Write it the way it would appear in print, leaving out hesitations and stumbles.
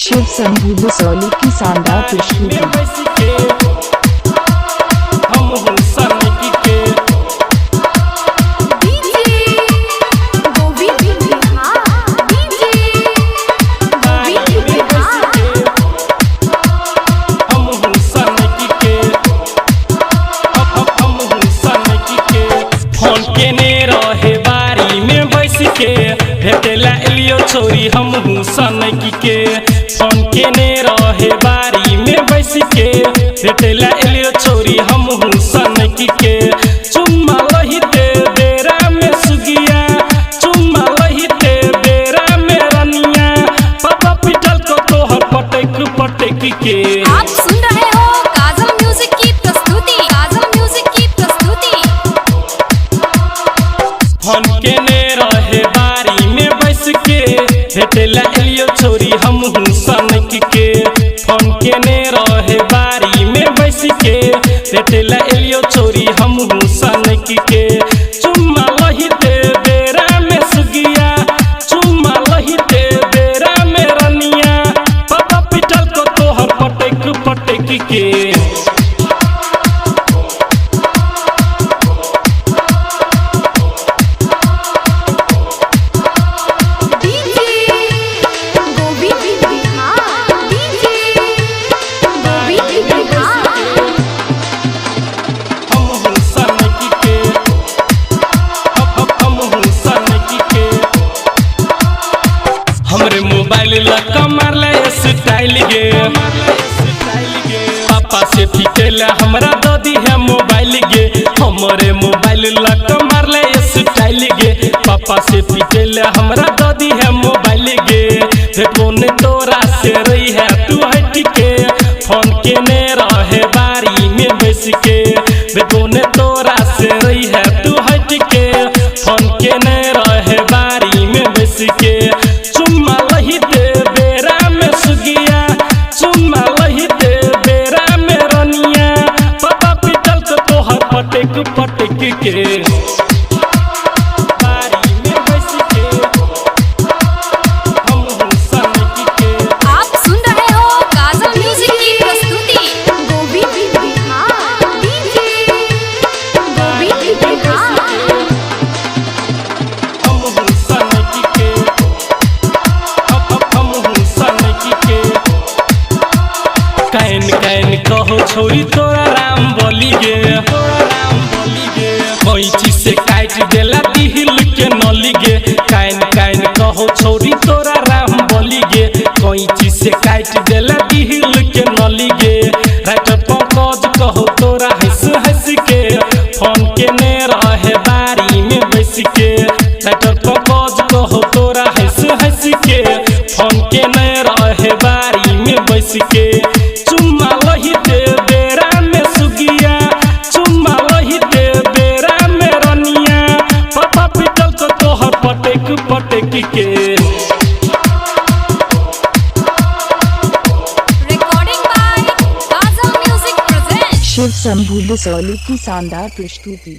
शिव शंभू बसौली की शानदार प्रस्तुति। भेटेला एलियो छोरी हम सनकी के फोन केने रहे बारी में बैस के भेटेला एलियो छोरी हम सनकी के चुम्मा लहिते बेरा में सुगिया चुम्मा लहिते बेरा में रनिया पापा पिटल को तोहर पटक पटक के। आप सुन रहे हो काजल म्यूजिक की प्रस्तुति। काजल म्यूजिक की प्रस्तुति। फोन केने रहे बारी में बैस के भेटेला एलियो छोरी हम सनकी के फोन केने रहे बारी में बैस के भेटेला एलियो छोरी हम सनकी के चुम्मा लहिते बेरा में सुगिया चुम्मा लहिते बेरा में रनिया पापा पिटल को तोहर पटक पटक के। हमरे मोबाइल लका मारला स्टाइल गे पापा से फिटेला हमरा ददी है मोबाइल गे हमरे मोबाइल लका मारला स्टाइल गे पापा से फिटेला हमरा ददी है मोबाइल गे फोन तोरा से रही है तू हट के फोन केने रहे बारी में बैस के फोन तोरा से रही है तू हट के फोन केने रहे बारी में बैस के चुम्मा लहिते बेरा में सुगिया चुम्मा लहिते बेरा में रनिया पापा पिटल को तोहर पटक पटक के। बारी में बैस के हम सनकी के। आप सुन रहे हो काजल म्यूजिक की प्रस्तुति। कैन कैन कहो छोरी तोरा राम बोली गे कोई चीज से काट देला दिल के नली गे कैन कैन कहो छोरी तोरा राम बोली गे कोई चीज से काट देला दिल के नली गे रात पंकज कहो तोरा हंस हंस के फोन केने रहे बारी में बैस के रात पंकज कहो तोरा हंस हंस के फोन केने रहे बारी में बैस के चुम्मा लहिते बेरा में सुगिया चुम्मा लहिते बेरा में रनिया पापा पिटल को तोहर पटक पटक के। Recording by Kajal music present. Shiv Shambhu Basauli की शानदार प्रस्तुति।